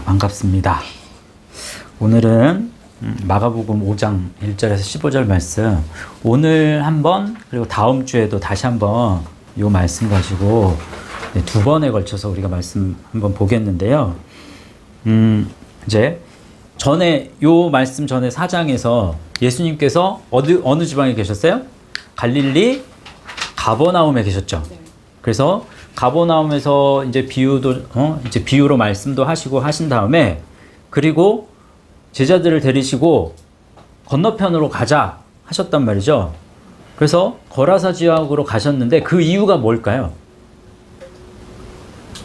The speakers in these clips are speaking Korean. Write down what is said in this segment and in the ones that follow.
반갑습니다. 오늘은 마가복음 5장 1절에서 15절 말씀, 오늘 한번 그리고 다음 주에도 다시 한번 이 말씀 가지고 두 번에 걸쳐서 우리가 말씀 한번 보겠는데요. 이제 전에 요 말씀 전에 4장에서 예수님께서 어느 지방에 계셨어요? 갈릴리 가버나움에 계셨죠. 그래서 가버나움에서 이제 이제 비유로 말씀도 하시고 하신 다음에, 그리고 제자들을 데리시고 건너편으로 가자 하셨단 말이죠. 그래서 거라사 지역으로 가셨는데 그 이유가 뭘까요?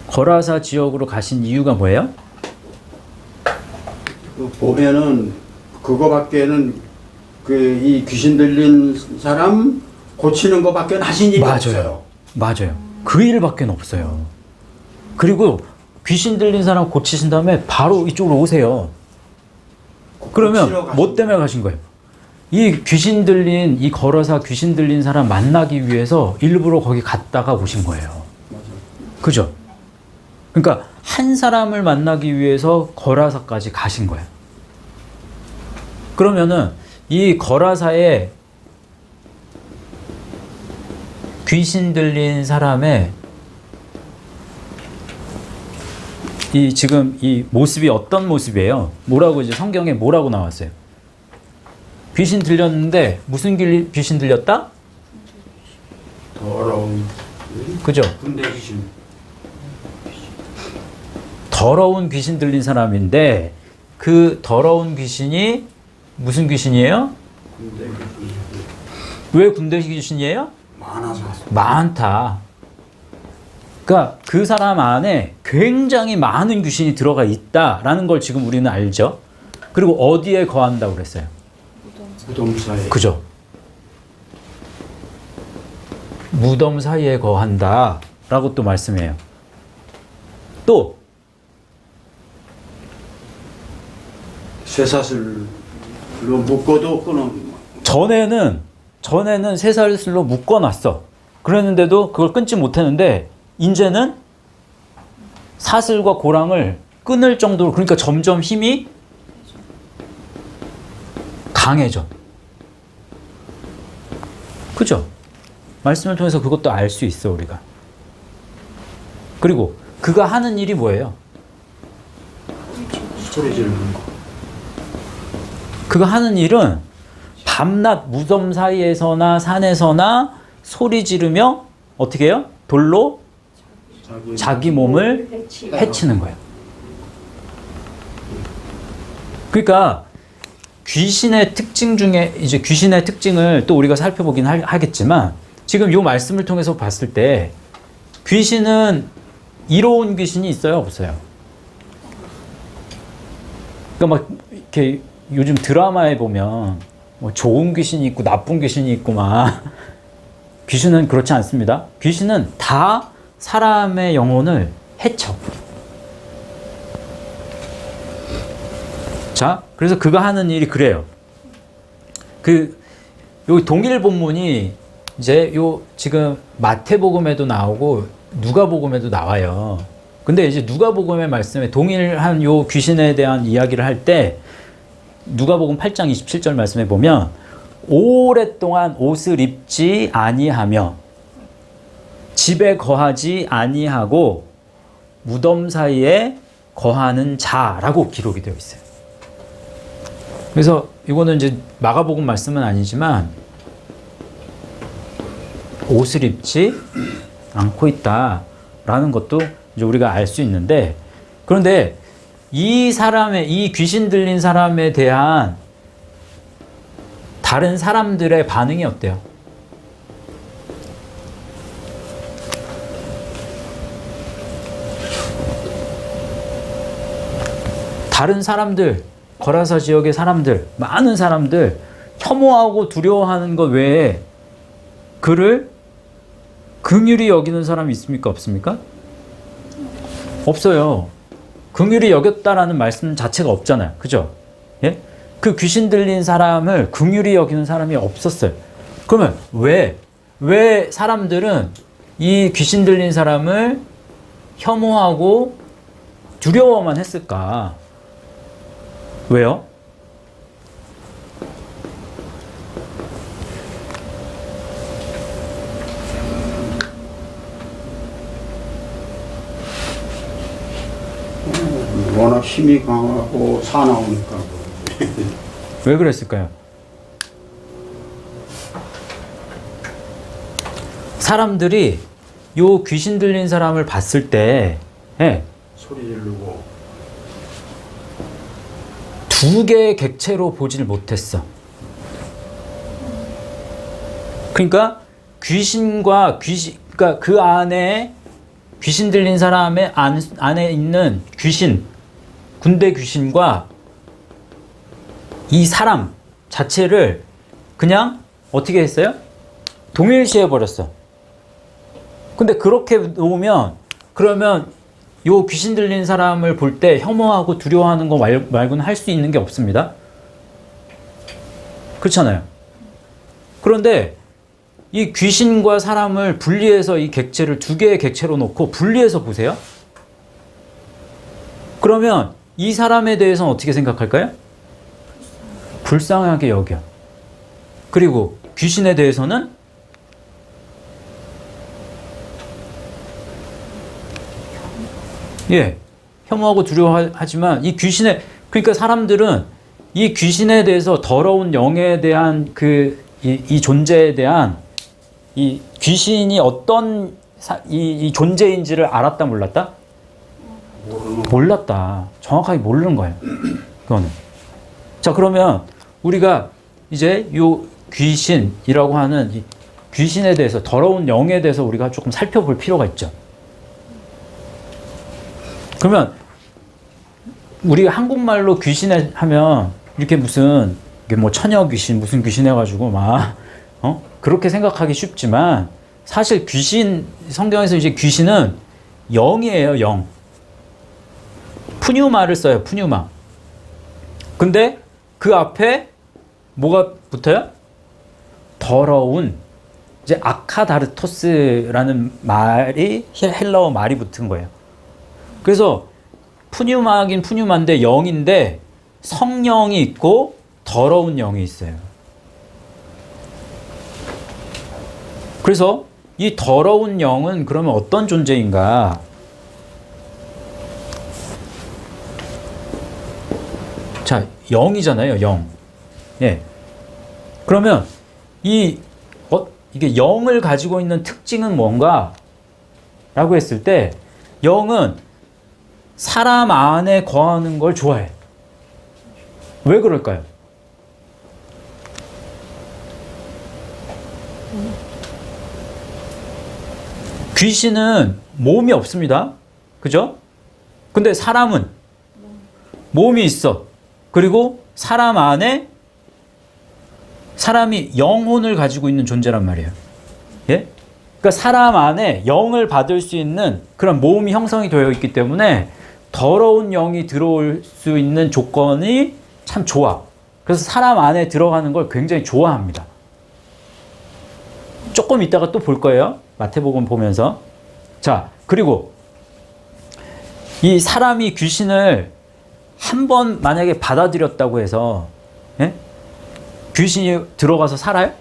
거라사 지역으로 가신 이유가 뭐예요? 보면은 그거밖에는 이 귀신 들린 사람 고치는 거밖에 하신 일이 없어요. 맞아요. 그 일밖에 없어요. 그리고 귀신 들린 사람 고치신 다음에 바로 이쪽으로 오세요. 그러면 뭐 때문에 가신 거예요? 이 거라사 귀신 들린 사람 만나기 위해서 일부러 거기 갔다가 오신 거예요. 맞아요. 그죠? 그러니까 한 사람을 만나기 위해서 거라사까지 가신 거예요. 그러면은 이 거라사에 귀신 들린 사람의 지금 이 모습이 어떤 모습이에요? 뭐라고 이제 성경에 뭐라고 나왔어요? 귀신 들렸는데 무슨 귀신 들렸다? 더러운 그죠? 군대 귀신. 더러운 귀신 들린 사람인데 그 더러운 귀신이 무슨 귀신이에요? 군대 귀신. 왜 군대 귀신이에요? 많아서. 많다. 그러니까 그 사람 안에 굉장히 많은 귀신이 들어가 있다라는 걸 지금 우리는 알죠. 그리고 어디에 거한다고 그랬어요? 무덤 사이에. 그죠? 무덤 사이에 거한다라고 또 말씀해요. 또 쇠사슬로 묶어도 끊어. 전에는 쇠사슬로 묶어놨어. 그랬는데도 그걸 끊지 못했는데 이제는 사슬과 고랑을 끊을 정도로, 그러니까 점점 힘이 강해져. 그죠? 말씀을 통해서 그것도 알 수 있어 우리가. 그리고 그가 하는 일이 뭐예요? 소리 지르는 거. 그가 하는 일은 밤낮 무덤 사이에서나 산에서나 소리 지르며 어떻게 해요? 돌로 자기 몸을 해치는 거예요. 그러니까 귀신의 특징 중에, 이제 귀신의 특징을 또 우리가 살펴보긴 하겠지만, 지금 이 말씀을 통해서 봤을 때 귀신은 이로운 귀신이 있어요, 없어요? 그러니까 막 이렇게 요즘 드라마에 보면 뭐 좋은 귀신이 있고 나쁜 귀신이 있고 막, 귀신은 그렇지 않습니다. 귀신은 다 사람의 영혼을 해쳐. 자, 그래서 그가 하는 일이 그래요. 여기 동일 본문이 이제 지금 마태복음에도 나오고 누가복음에도 나와요. 근데 이제 누가복음의 말씀에 동일한 요 귀신에 대한 이야기를 할 때 누가복음 8장 27절 말씀에 보면, 오랫동안 옷을 입지 아니하며 집에 거하지 아니하고 무덤 사이에 거하는 자라고 기록이 되어 있어요. 그래서 이거는 이제 마가복음 말씀은 아니지만 옷을 입지 않고 있다라는 것도 이제 우리가 알 수 있는데, 그런데 이 귀신 들린 사람에 대한 다른 사람들의 반응이 어때요? 다른 사람들, 거라사 지역의 사람들, 많은 사람들 혐오하고 두려워하는 것 외에 그를 긍휼히 여기는 사람이 있습니까? 없습니까? 없어요. 긍휼히 여겼다라는 말씀 자체가 없잖아요. 그죠? 예? 그 귀신 들린 사람을 긍휼히 여기는 사람이 없었어요. 그러면 왜 사람들은 이 귀신 들린 사람을 혐오하고 두려워만 했을까? 왜요? 워낙 힘이 강하고 사나우니까. 왜 그랬을까요? 사람들이 요 귀신 들린 사람을 봤을 때, 예, 소리 지르고. 두 개의 객체로 보질 못했어. 그러니까 귀신과 그러니까 그 안에 귀신 들린 사람의 안에 있는 귀신, 군대 귀신과 이 사람 자체를 그냥 어떻게 했어요? 동일시해 버렸어. 근데 그렇게 놓으면 그러면 요 귀신 들린 사람을 볼 때 혐오하고 두려워하는 거 말고는 할 수 있는 게 없습니다. 그렇잖아요. 그런데 이 귀신과 사람을 분리해서 이 객체를 두 개의 객체로 놓고 분리해서 보세요. 그러면 이 사람에 대해서는 어떻게 생각할까요? 불쌍하게 여겨. 그리고 귀신에 대해서는 예, 혐오하고 두려워하지만 이 귀신에, 그러니까 사람들은 이 귀신에 대해서 더러운 영에 대한 이 존재에 대한 이 귀신이 어떤 이 존재인지를 알았다 몰랐다? 몰랐다. 정확하게 모르는 거예요. 그거는. 자, 그러면 우리가 이제 요 귀신이라고 하는 이 귀신에 대해서, 더러운 영에 대해서 우리가 조금 살펴볼 필요가 있죠. 그러면 우리 한국말로 귀신에 하면 이렇게 무슨 이게 뭐 처녀 귀신 무슨 귀신 해가지고 막 그렇게 생각하기 쉽지만 사실 귀신, 성경에서 이제 귀신은 영이에요. 영. 푸뉴마를 써요. 푸뉴마. 근데 그 앞에 뭐가 붙어요? 더러운, 이제 아카다르토스라는 말이, 헬라어 말이 붙은 거예요. 그래서 푸뉴마긴 푸뉴마인데 영인데 성령이 있고 더러운 영이 있어요. 그래서 이 더러운 영은 그러면 어떤 존재인가? 자, 영이잖아요, 영. 예. 그러면 이게 영을 가지고 있는 특징은 뭔가? 라고 했을 때 영은 사람 안에 거하는 걸 좋아해. 왜 그럴까요? 귀신은 몸이 없습니다. 그죠? 근데 사람은 몸이 있어. 그리고 사람 안에 사람이 영혼을 가지고 있는 존재란 말이에요. 예? 그러니까 사람 안에 영을 받을 수 있는 그런 몸이 형성이 되어 있기 때문에 더러운 영이 들어올 수 있는 조건이 참 좋아. 그래서 사람 안에 들어가는 걸 굉장히 좋아합니다. 조금 이따가 또 볼 거예요. 마태복음 보면서. 자, 그리고 이 사람이 귀신을 한 번 만약에 받아들였다고 해서, 예? 귀신이 들어가서 살아요?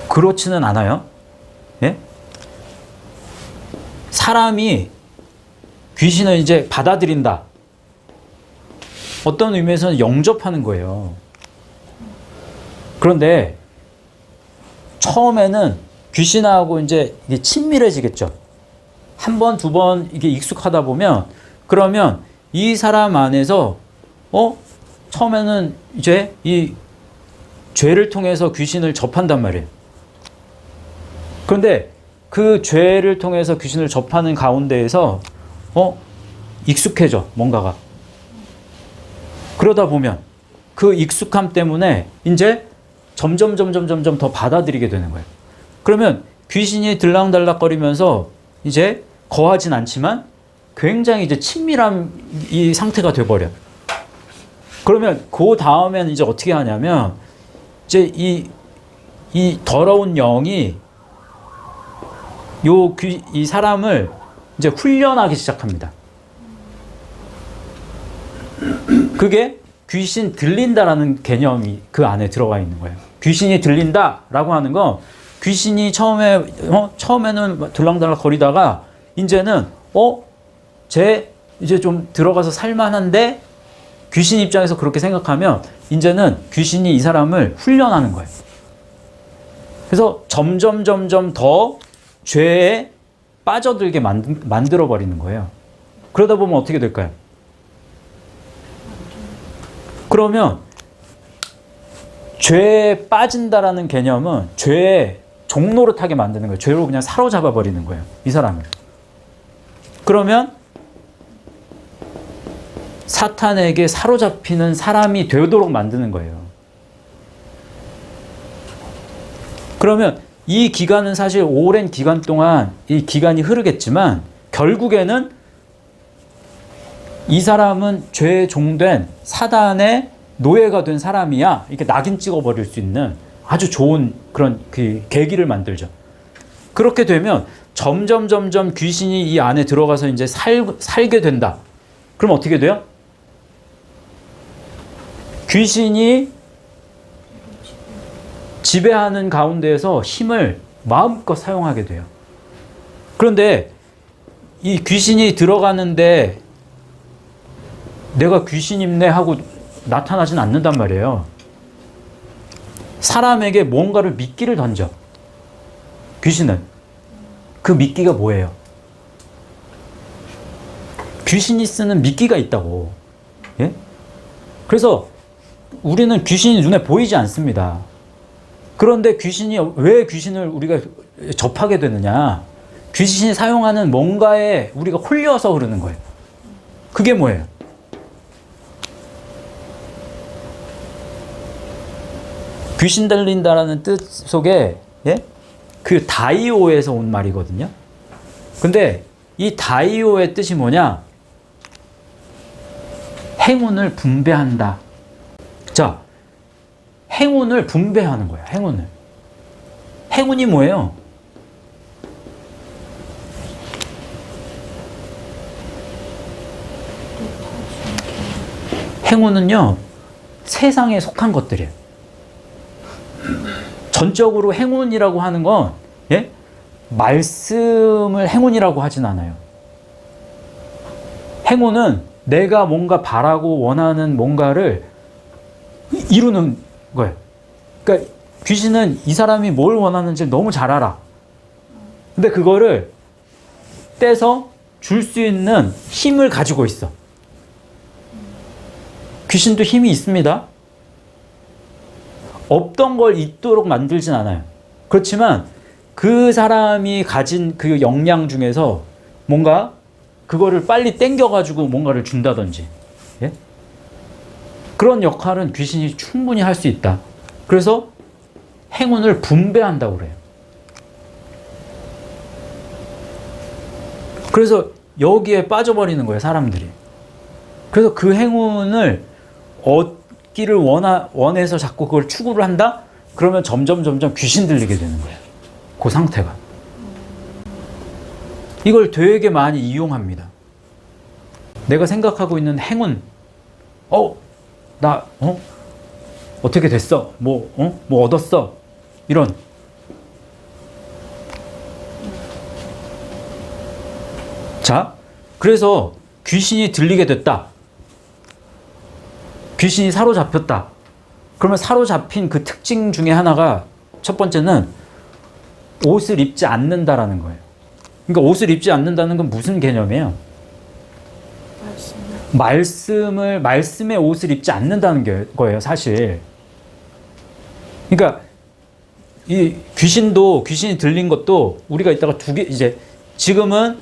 그렇지는 않아요. 예? 사람이 귀신을 이제 받아들인다. 어떤 의미에서는 영접하는 거예요. 그런데 처음에는 귀신하고 이제 이게 친밀해지겠죠. 한 번, 두 번 이게 익숙하다 보면, 그러면 이 사람 안에서 처음에는 이제 이 죄를 통해서 귀신을 접한단 말이에요. 그런데 그 죄를 통해서 귀신을 접하는 가운데에서 익숙해져, 뭔가가. 그러다 보면 그 익숙함 때문에 이제 점점 더 받아들이게 되는 거예요. 그러면 귀신이 들락달락거리면서 이제 거하진 않지만 굉장히 이제 친밀한 이 상태가 돼버려. 그러면 그 다음에는 이제 어떻게 하냐면 이제 이 더러운 영이 이 사람을 이제 훈련하기 시작합니다. 그게 귀신 들린다라는 개념이 그 안에 들어가 있는 거예요. 귀신이 들린다라고 하는 건 귀신이 처음에는 들락달락 거리다가 이제는 쟤 이제 좀 들어가서 살만한데 귀신 입장에서 그렇게 생각하면 이제는 귀신이 이 사람을 훈련하는 거예요. 그래서 점점 더 죄에 빠져들게 만들어 버리는 거예요. 그러다 보면 어떻게 될까요? 그러면 죄에 빠진다라는 개념은 죄의 종노릇하게 만드는 거예요. 죄로 그냥 사로잡아 버리는 거예요. 이 사람을. 그러면 사탄에게 사로잡히는 사람이 되도록 만드는 거예요. 그러면 이 기간은 사실 오랜 기간 동안 이 기간이 흐르겠지만 결국에는 이 사람은 죄에 종된 사단의 노예가 된 사람이야. 이렇게 낙인 찍어버릴 수 있는 아주 좋은 그런 그 계기를 만들죠. 그렇게 되면 점점 귀신이 이 안에 들어가서 이제 살게 된다. 그럼 어떻게 돼요? 귀신이 지배하는 가운데에서 힘을 마음껏 사용하게 돼요. 그런데 이 귀신이 들어가는데 내가 귀신입네 하고 나타나진 않는단 말이에요. 사람에게 뭔가를 미끼를 던져. 귀신은. 그 미끼가 뭐예요? 귀신이 쓰는 미끼가 있다고. 예? 그래서 우리는 귀신이 눈에 보이지 않습니다. 그런데 왜 귀신을 우리가 접하게 되느냐? 귀신이 사용하는 뭔가에 우리가 홀려서 그러는 거예요. 그게 뭐예요? 귀신 들린다라는 뜻 속에 그 다이오에서 온 말이거든요. 근데 이 다이오의 뜻이 뭐냐? 행운을 분배한다. 자, 행운을 분배하는 거야. 행운을. 행운이 뭐예요? 행운은요, 세상에 속한 것들이에요. 전적으로 행운이라고 하는 건 말씀을 행운이라고 하진 않아요. 행운은 내가 뭔가 바라고 원하는 뭔가를 이루는 거예요. 그러니까 귀신은 이 사람이 뭘 원하는지 너무 잘 알아. 근데 그거를 떼서 줄 수 있는 힘을 가지고 있어. 귀신도 힘이 있습니다. 없던 걸 있도록 만들진 않아요. 그렇지만 그 사람이 가진 그 역량 중에서 뭔가 그거를 빨리 땡겨가지고 뭔가를 준다든지, 예? 그런 역할은 귀신이 충분히 할 수 있다. 그래서 행운을 분배한다고 그래요. 그래서 여기에 빠져버리는 거예요, 사람들이. 그래서 그 행운을 얻기를 원해서 자꾸 그걸 추구를 한다? 그러면 점점 귀신 들리게 되는 거예요. 그 상태가. 이걸 되게 많이 이용합니다. 내가 생각하고 있는 행운, 어떻게 됐어? 뭐 얻었어? 이런. 자, 그래서 귀신이 들리게 됐다. 귀신이 사로잡혔다. 그러면 사로잡힌 그 특징 중에 하나가 첫 번째는 옷을 입지 않는다라는 거예요. 그러니까 옷을 입지 않는다는 건 무슨 개념이에요? 말씀의 옷을 입지 않는다는 거예요, 사실. 그러니까 이 귀신이 들린 것도 우리가 이따가 이제 지금은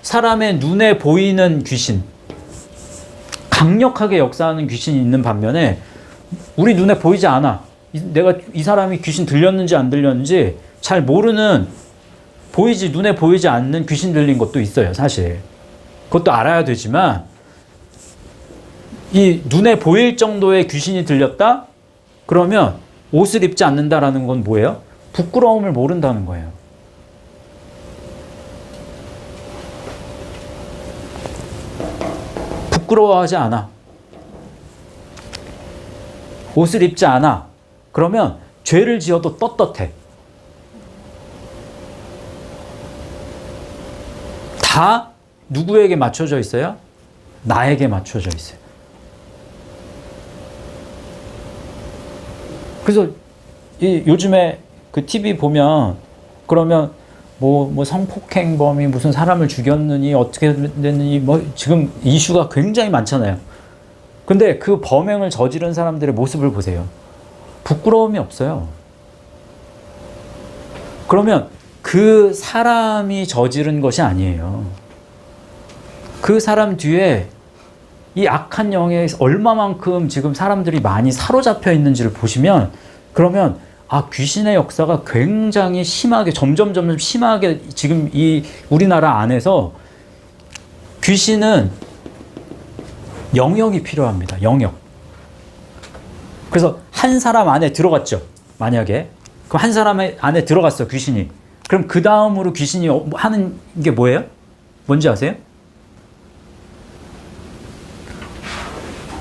사람의 눈에 보이는 귀신, 강력하게 역사하는 귀신이 있는 반면에 우리 눈에 보이지 않아. 내가 이 사람이 귀신 들렸는지 안 들렸는지 잘 모르는, 눈에 보이지 않는 귀신 들린 것도 있어요, 사실. 그것도 알아야 되지만 이 눈에 보일 정도의 귀신이 들렸다? 그러면 옷을 입지 않는다라는 건 뭐예요? 부끄러움을 모른다는 거예요. 부끄러워하지 않아. 옷을 입지 않아. 그러면 죄를 지어도 떳떳해. 다 누구에게 맞춰져 있어요? 나에게 맞춰져 있어요. 그래서 요즘에 그 TV 보면 그러면 뭐 성폭행범이 무슨 사람을 죽였느니 어떻게 됐느니 뭐 지금 이슈가 굉장히 많잖아요. 근데 그 범행을 저지른 사람들의 모습을 보세요. 부끄러움이 없어요. 그러면 그 사람이 저지른 것이 아니에요. 그 사람 뒤에 이 악한 영에 얼마만큼 지금 사람들이 많이 사로잡혀 있는지를 보시면 그러면 귀신의 역사가 굉장히 심하게 점점 심하게 지금 이 우리나라 안에서 귀신은 영역이 필요합니다. 영역. 그래서 한 사람 안에 들어갔죠. 만약에 그 한 사람 안에 들어갔어 귀신이. 그럼 그 다음으로 귀신이 하는 게 뭐예요? 뭔지 아세요?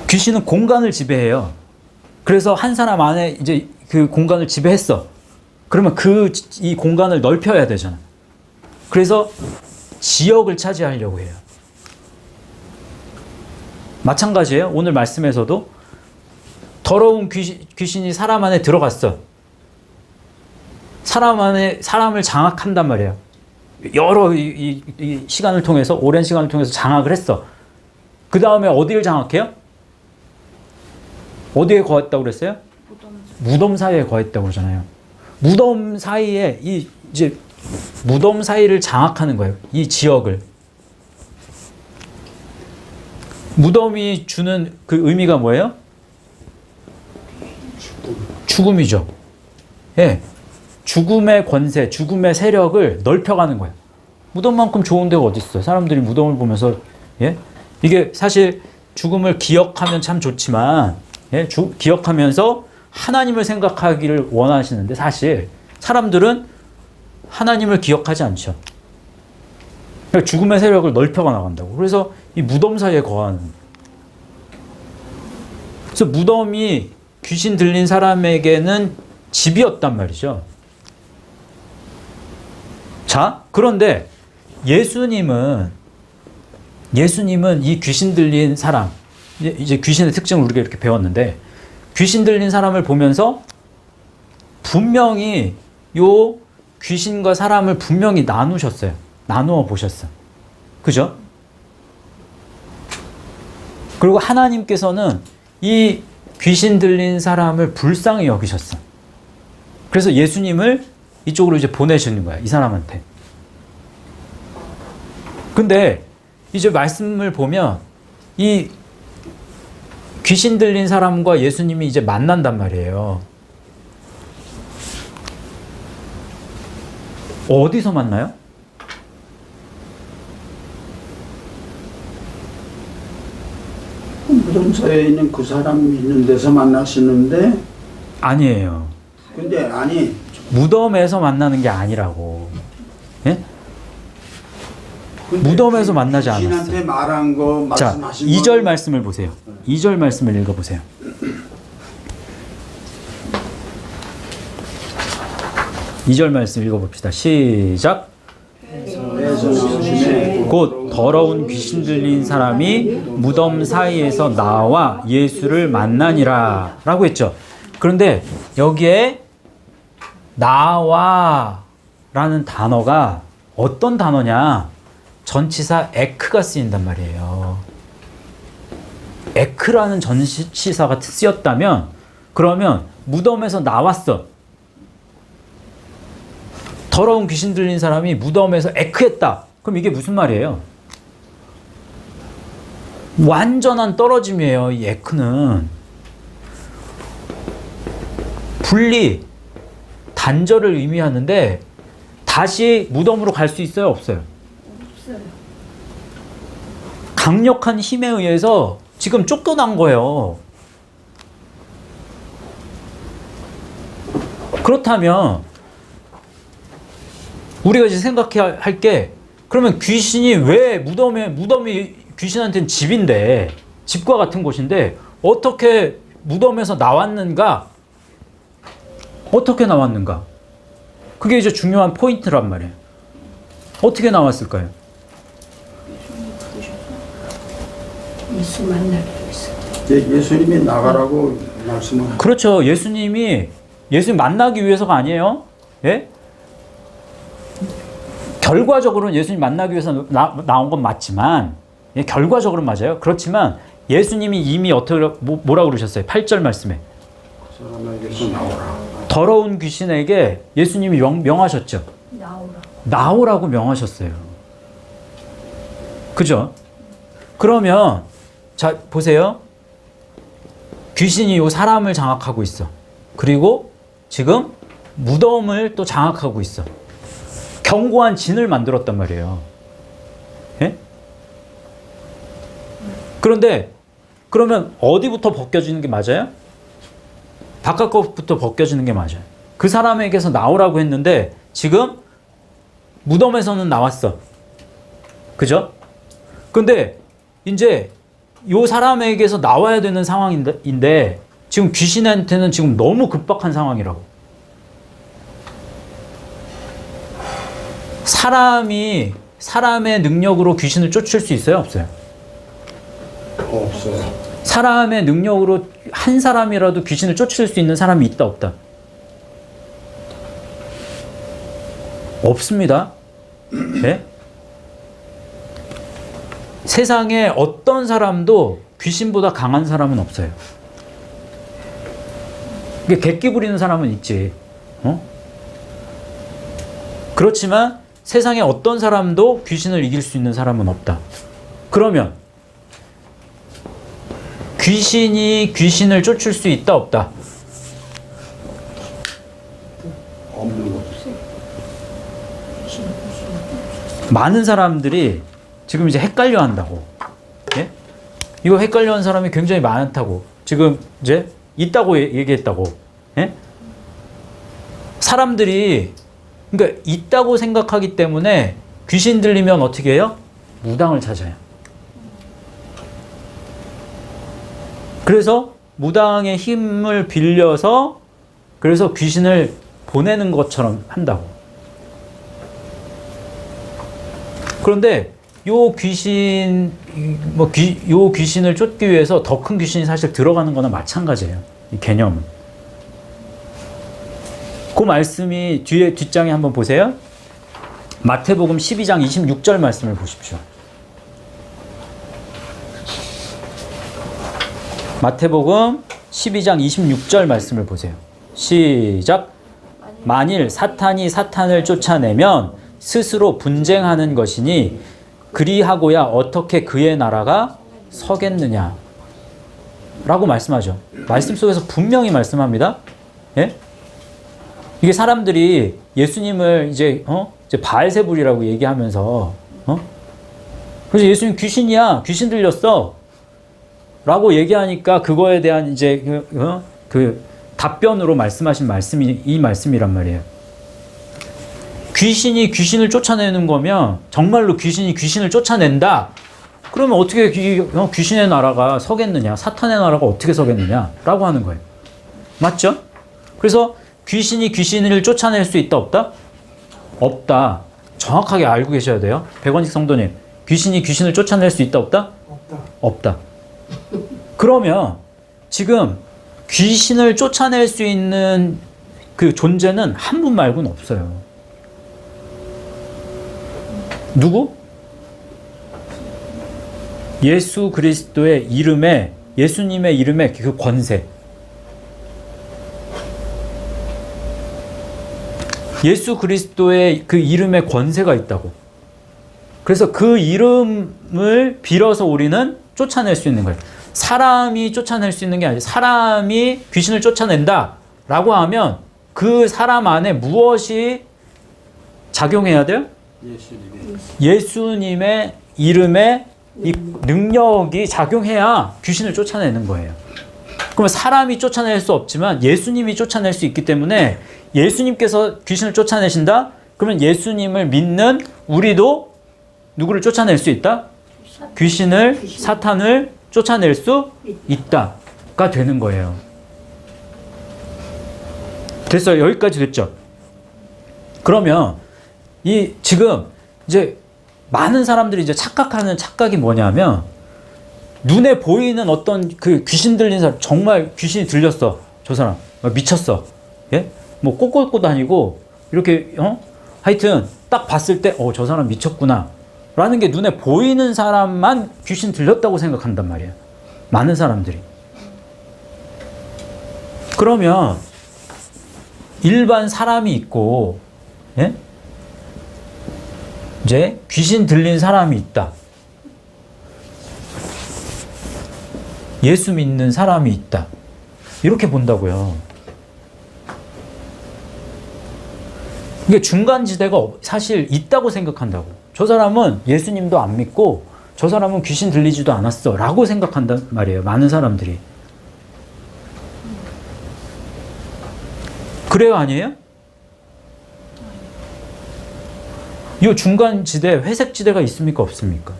귀신은 공간을 지배해요. 그래서 한 사람 안에 이제 그 공간을 지배했어. 그러면 이 공간을 넓혀야 되잖아. 그래서 지역을 차지하려고 해요. 마찬가지예요. 오늘 말씀에서도 더러운 귀신이 사람 안에 들어갔어. 사람을 장악한단 말이에요. 여러 이 시간을 통해서 오랜 시간을 통해서 장악을 했어. 그 다음에 어디를 장악해요? 어디에 거했다고 그랬어요? 무덤 사이에 거했다고 그러잖아요. 무덤 사이에 이제 무덤 사이를 장악하는 거예요. 이 지역을. 무덤이 주는 그 의미가 뭐예요? 죽음이죠. 예. 죽음의 권세, 죽음의 세력을 넓혀가는 거예요. 무덤만큼 좋은 데가 어디 있어요? 사람들이 무덤을 보면서 예? 이게 사실 죽음을 기억하면 참 좋지만 예? 기억하면서 하나님을 생각하기를 원하시는데 사실 사람들은 하나님을 기억하지 않죠. 그러니까 죽음의 세력을 넓혀가 나간다고. 그래서 이 무덤 사이에 거하는. 그래서 무덤이 귀신 들린 사람에게는 집이었단 말이죠. 자, 그런데 예수님은 이 귀신 들린 사람, 이제 귀신의 특징을 우리가 이렇게 배웠는데, 귀신 들린 사람을 보면서 분명히 요 귀신과 사람을 분명히 나누셨어요. 나누어 보셨어. 그죠? 그리고 하나님께서는 이 귀신 들린 사람을 불쌍히 여기셨어. 그래서 예수님을 이쪽으로 이제 보내시는 거야. 이 사람한테. 근데 이제 말씀을 보면 이 귀신 들린 사람과 예수님이 이제 만난단 말이에요. 어디서 만나요? 무덤사에 있는 그 사람 있는 데서 만나시는데 아니에요. 근데 아니 무덤에서 만나는 게 아니라고. 예? 무덤에서 만나지 않았어요. 귀신한테 말한 거 자, 말씀하신 2절 말씀을 보세요. 2절 말씀을 읽어보세요. 2절 말씀 읽어봅시다. 시작. 곧 더러운 귀신 들린 사람이 무덤 사이에서 나와 예수를 만나니라 라고 했죠. 그런데 여기에 나와 라는 단어가 어떤 단어냐? 전치사 에크가 쓰인단 말이에요. 에크라는 전치사가 쓰였다면 그러면 무덤에서 나왔어. 더러운 귀신 들린 사람이 무덤에서 에크했다. 그럼 이게 무슨 말이에요? 완전한 떨어짐이에요. 이 에크는. 분리, 단절을 의미하는데 다시 무덤으로 갈 수 있어요? 없어요? 없어요. 강력한 힘에 의해서 지금 쫓겨난 거예요. 그렇다면 우리가 이제 생각해야 할 게 그러면 귀신이 왜 무덤이 귀신한테는 집인데, 집과 같은 곳인데 어떻게 무덤에서 나왔는가? 어떻게 나왔는가? 그게 이제 중요한 포인트란 말이에요. 어떻게 나왔을까요? 예수 만나기 위해서. 예수님이 나가라고 말씀을. 그렇죠. 예수님 만나기 위해서가 아니에요. 예? 결과적으로는 예수님 만나기 위해서 나온 건 맞지만, 예, 결과적으로는 맞아요. 그렇지만 예수님이 이미 어떻게 뭐라 그러셨어요? 8절 말씀에 그 사람에게서 나오라. 더러운 귀신에게 예수님이 명하셨죠. 나오라고 명하셨어요. 그죠? 그러면 자 보세요. 귀신이 요 사람을 장악하고 있어. 그리고 지금 무덤을 또 장악하고 있어. 견고한 진을 만들었단 말이에요. 예? 그런데 그러면 어디부터 벗겨지는 게 맞아요? 바깥것부터 벗겨지는 게 맞아요. 그 사람에게서 나오라고 했는데 지금 무덤에서는 나왔어. 그죠? 근데 이제 요 사람에게서 나와야 되는 상황인데 지금 귀신한테는 지금 너무 급박한 상황이라고. 사람의 능력으로 귀신을 쫓을 수 있어요? 없어요? 없어요. 사람의 능력으로 한 사람이라도 귀신을 쫓을 수 있는 사람이 있다 없다? 없습니다. 네? 세상에 어떤 사람도 귀신보다 강한 사람은 없어요. 이게 객기 부리는 사람은 있지. 그렇지만 세상에 어떤 사람도 귀신을 이길 수 있는 사람은 없다. 그러면 귀신이 귀신을 쫓을 수 있다 없다? 없는 거. 많은 사람들이 지금 이제 헷갈려 한다고. 예? 이거 헷갈려 하는 사람이 굉장히 많다고. 지금 이제 있다고 얘기했다고. 예? 사람들이 그러니까 있다고 생각하기 때문에 귀신 들리면 어떻게 해요? 무당을 찾아요. 그래서 무당의 힘을 빌려서 그래서 귀신을 보내는 것처럼 한다고. 그런데 요 귀신을 쫓기 위해서 더 큰 귀신이 사실 들어가는 거나 마찬가지예요. 이 개념은. 그 말씀이 뒷장에 한번 보세요. 마태복음 12장 26절 말씀을 보십시오. 마태복음 12장 26절 말씀을 보세요. 시작. 만일 사탄이 사탄을 쫓아내면 스스로 분쟁하는 것이니 그리하고야 어떻게 그의 나라가 서겠느냐 라고 말씀하죠. 말씀 속에서 분명히 말씀합니다. 예? 이게 사람들이 예수님을 이제 바알세불이라고 얘기하면서 그래서 예수님 귀신이야, 귀신 들렸어 라고 얘기하니까 그거에 대한 이제 그 답변으로 말씀하신 말씀이 이 말씀이란 말이에요. 귀신이 귀신을 쫓아내는 거면 정말로 귀신이 귀신을 쫓아낸다. 그러면 어떻게 귀신의 나라가 서겠느냐, 사탄의 나라가 어떻게 서겠느냐 라고 하는 거예요. 맞죠? 그래서 귀신이 귀신을 쫓아낼 수 있다 없다? 없다. 정확하게 알고 계셔야 돼요. 백원식 성도님, 귀신이 귀신을 쫓아낼 수 있다 없다? 없다. 없다. 그러면 지금 귀신을 쫓아낼 수 있는 그 존재는 한 분 말고는 없어요. 누구? 예수 그리스도의 이름에, 예수님의 이름에 그 권세. 예수 그리스도의 그 이름에 권세가 있다고. 그래서 그 이름을 빌어서 우리는 쫓아낼 수 있는 거예요. 사람이 쫓아낼 수 있는 게 아니라 사람이 귀신을 쫓아낸다 라고 하면 그 사람 안에 무엇이 작용해야 돼요? 예수님의 이름에 이 능력이 작용해야 귀신을 쫓아내는 거예요. 그러면 사람이 쫓아낼 수 없지만 예수님이 쫓아낼 수 있기 때문에 예수님께서 귀신을 쫓아내신다? 그러면 예수님을 믿는 우리도 누구를 쫓아낼 수 있다? 귀신을 사탄을 쫓아낼 수 있다가 되는 거예요. 됐어요. 여기까지 됐죠. 그러면 이 지금 이제 많은 사람들이 이제 착각하는 착각이 뭐냐면 눈에 보이는 어떤 그 귀신 들린 사람, 정말 귀신이 들렸어. 저 사람 미쳤어. 예? 뭐 꼬꼬꼬 다니고 이렇게 하여튼 딱 봤을 때 저 사람 미쳤구나 라는 게 눈에 보이는 사람만 귀신 들렸다고 생각한단 말이에요. 많은 사람들이. 그러면 일반 사람이 있고, 예? 이제 귀신 들린 사람이 있다. 예수 믿는 사람이 있다. 이렇게 본다고요. 이게 중간지대가 사실 있다고 생각한다고. 저 사람은 예수님도 안 믿고 저 사람은 귀신 들리지도 않았어 라고 생각한단 말이에요. 많은 사람들이. 그래요, 아니에요? 이 중간지대, 회색지대가 있습니까, 없습니까?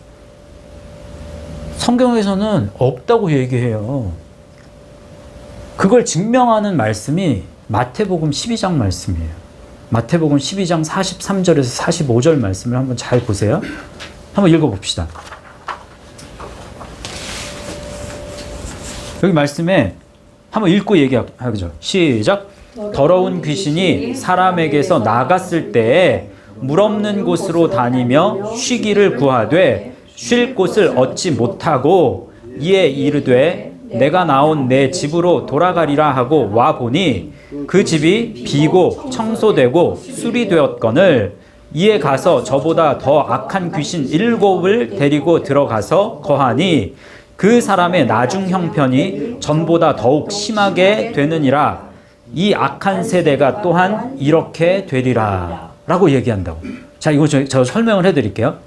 성경에서는 없다고 얘기해요. 그걸 증명하는 말씀이 마태복음 12장 말씀이에요. 마태복음 12장 43절에서 45절 말씀을 한번 잘 보세요. 한번 읽어봅시다. 여기 말씀에 한번 읽고 얘기하죠. 시작. 더러운 귀신이 사람에게서 나갔을 때에 물 없는 곳으로 다니며 쉬기를 구하되 쉴 곳을 얻지 못하고 이에 이르되 내가 나온 내 집으로 돌아가리라 하고 와 보니 그 집이 비고 청소되고 수리되었거늘 이에 가서 저보다 더 악한 귀신 7을 데리고 들어가서 거하니 그 사람의 나중 형편이 전보다 더욱 심하게 되느니라. 이 악한 세대가 또한 이렇게 되리라 라고 얘기한다고. 자, 이거 저 설명을 해드릴게요.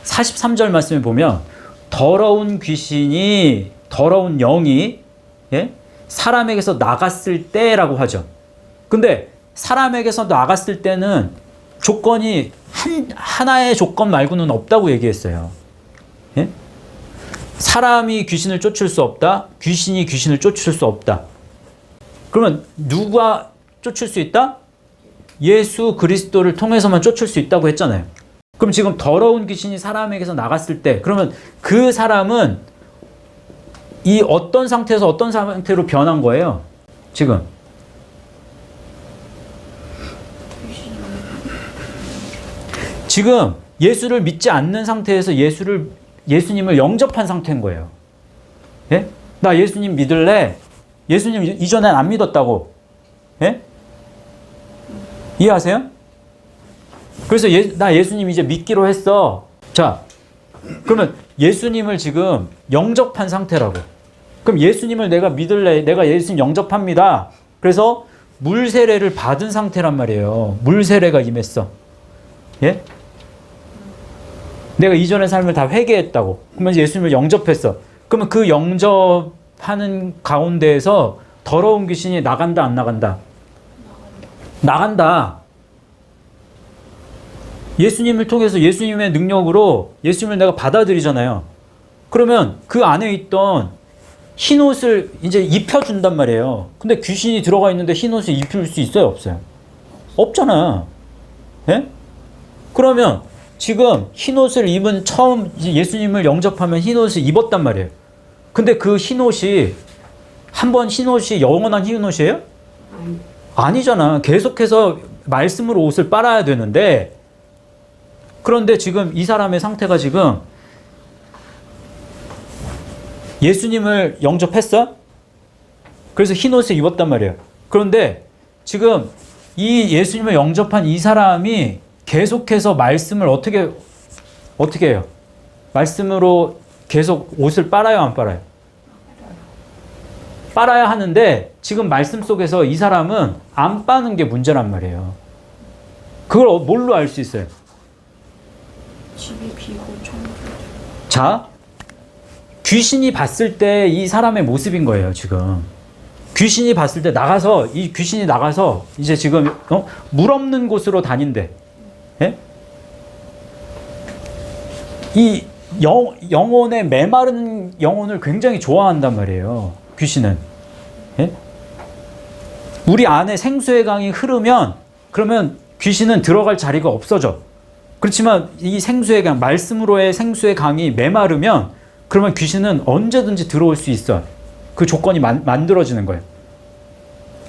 43절 말씀에 보면 더러운 귀신이, 더러운 영이, 예? 사람에게서 나갔을 때라고 하죠. 근데 사람에게서 나갔을 때는 조건이 하나의 조건 말고는 없다고 얘기했어요. 예? 사람이 귀신을 쫓을 수 없다. 귀신이 귀신을 쫓을 수 없다. 그러면 누가 쫓을 수 있다? 예수 그리스도를 통해서만 쫓을 수 있다고 했잖아요. 그럼 지금 더러운 귀신이 사람에게서 나갔을 때 그러면 그 사람은 이 어떤 상태에서 어떤 상태로 변한 거예요? 지금 예수를 믿지 않는 상태에서 예수님을 영접한 상태인 거예요. 예? 나 예수님 믿을래? 예수님 이전엔 안 믿었다고. 예? 이해하세요? 그래서 나 예수님 이제 믿기로 했어. 자, 그러면 예수님을 지금 영접한 상태라고. 그럼 예수님을 내가 믿을래? 내가 예수님 영접합니다. 그래서 물세례를 받은 상태란 말이에요. 물세례가 임했어. 예? 내가 이전의 삶을 다 회개했다고. 그러면 예수님을 영접했어. 그러면 그 영접하는 가운데에서 더러운 귀신이 나간다, 안 나간다? 나간다. 예수님을 통해서 예수님의 능력으로 예수님을 내가 받아들이잖아요. 그러면 그 안에 있던 흰 옷을 이제 입혀준단 말이에요. 근데 귀신이 들어가 있는데 흰 옷을 입힐 수 있어요, 없어요? 없잖아. 예? 그러면 지금 흰 옷을 입은 처음 예수님을 영접하면 흰 옷을 입었단 말이에요. 근데 그 흰 옷이 한번 흰 옷이 영원한 흰 옷이에요? 아니잖아. 계속해서 말씀으로 옷을 빨아야 되는데 그런데 지금 이 사람의 상태가 지금 예수님을 영접했어? 그래서 흰 옷을 입었단 말이에요. 그런데 지금 이 예수님을 영접한 이 사람이 계속해서 말씀을 어떻게 해요? 말씀으로 계속 옷을 빨아요, 안 빨아요? 빨아야 하는데 지금 말씀 속에서 이 사람은 안 빠는 게 문제란 말이에요. 그걸 뭘로 알 수 있어요? 집이 비고 청소. 자, 귀신이 봤을 때 이 사람의 모습인 거예요, 지금. 귀신이 봤을 때 이 귀신이 나가서 이제 지금 물 없는 곳으로 다닌대. 예? 이 영혼의 메마른 영혼을 굉장히 좋아한단 말이에요. 귀신은. 예? 우리 안에 생수의 강이 흐르면 그러면 귀신은 들어갈 자리가 없어져. 그렇지만 이 생수의 강, 말씀으로의 생수의 강이 메마르면 그러면 귀신은 언제든지 들어올 수 있어. 그 조건이 만들어지는 거예요.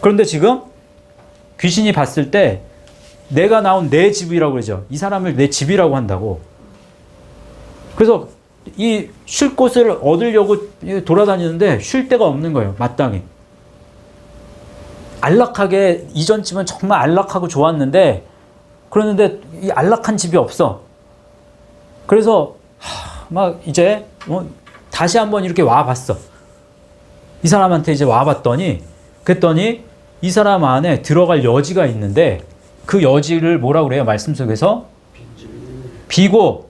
그런데 지금 귀신이 봤을 때 내가 나온 내 집이라고 그러죠. 이 사람을 내 집이라고 한다고. 그래서 이 쉴 곳을 얻으려고 돌아다니는데 쉴 데가 없는 거예요. 마땅히. 안락하게 이전 집은 정말 안락하고 좋았는데 그러는데 이 안락한 집이 없어. 그래서 막 이제 다시 한번 이렇게 와봤어. 이 사람한테 이제 와봤더니 그랬더니 이 사람 안에 들어갈 여지가 있는데 그 여지를 뭐라고 그래요? 말씀 속에서 비고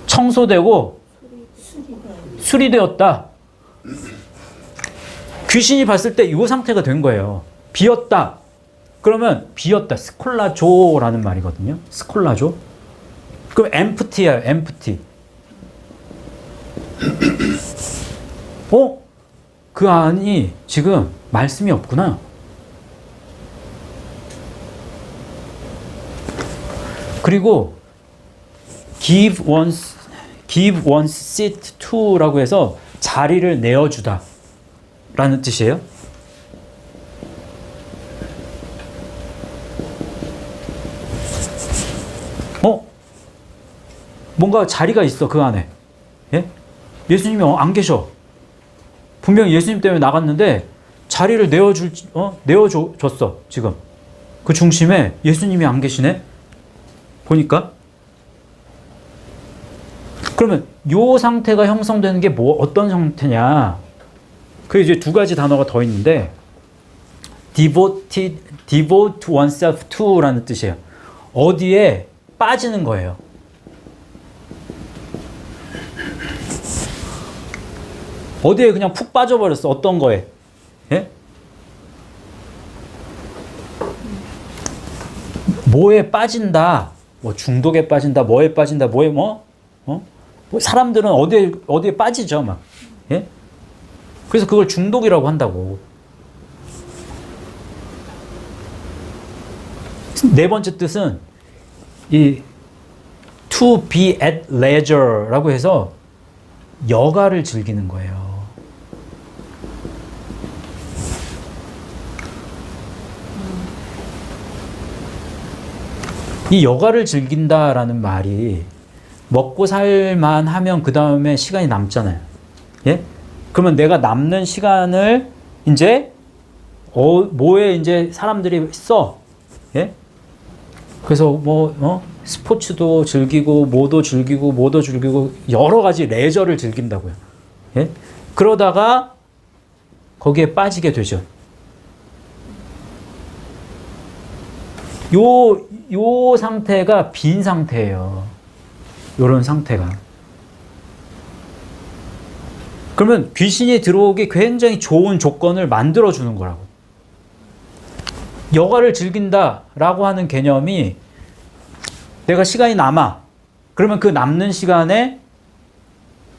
청소되고 수리되었다. 귀신이 봤을 때 이 상태가 된 거예요. 비었다. 그러면 비었다. 스콜라조라는 말이거든요. 스콜라조. 그럼 empty야, empty. 그 안이 지금 말씀이 없구나. 그리고 give one seat to라고 해서 자리를 내어주다 라는 뜻이에요. 뭔가 자리가 있어 그 안에. 예? 예수님이 안 계셔. 분명히 예수님 때문에 나갔는데 자리를 내어줬어 지금. 그 중심에 예수님이 안 계시네. 보니까. 그러면 요 상태가 형성되는 게 어떤 상태냐? 그 이제 두 가지 단어가 더 있는데 devote oneself to라는 뜻이에요. 어디에 빠지는 거예요. 어디에 그냥 푹 빠져버렸어. 어떤 거에. 예? 뭐에 빠진다. 뭐 중독에 빠진다. 뭐에 빠진다. 뭐에 뭐 사람들은 어디에 빠지죠, 막. 예? 그래서 그걸 중독이라고 한다고. 네 번째 뜻은 이 to be at leisure라고 해서 여가를 즐기는 거예요. 이 여가를 즐긴다라는 말이 먹고 살만 하면 그 다음에 시간이 남잖아요. 예? 그러면 내가 남는 시간을 이제 뭐에 이제 사람들이 써. 예? 그래서 스포츠도 즐기고 뭐도 즐기고 여러 가지 레저를 즐긴다고요. 예? 그러다가 거기에 빠지게 되죠. 요 상태가 빈 상태예요. 요런 상태가. 그러면 귀신이 들어오기 굉장히 좋은 조건을 만들어주는 거라고. 여가를 즐긴다라고 하는 개념이 내가 시간이 남아. 그러면 그 남는 시간에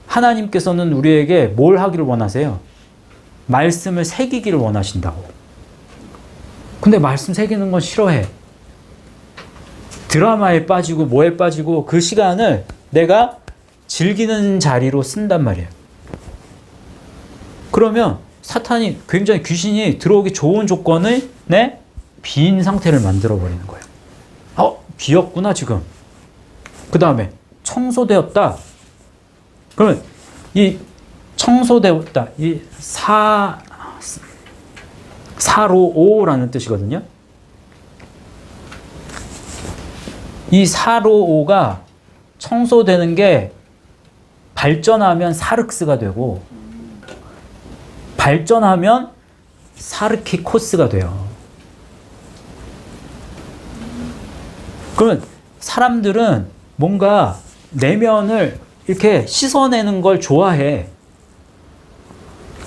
하나님께서는 우리에게 뭘 하기를 원하세요? 말씀을 새기기를 원하신다고. 근데 말씀 새기는 건 싫어해. 드라마에 빠지고 뭐에 빠지고 그 시간을 내가 즐기는 자리로 쓴단 말이에요. 그러면 사탄이 굉장히 귀신이 들어오기 좋은 조건을 빈 상태를 만들어버리는 거예요. 비었구나 지금. 그 다음에 청소되었다. 그러면 이 청소되었다. 이 사로오라는 뜻이거든요. 이 사로오가 청소되는 게 발전하면 사륵스가 되고 발전하면 사르키코스가 돼요. 그러면 사람들은 뭔가 내면을 이렇게 씻어내는 걸 좋아해.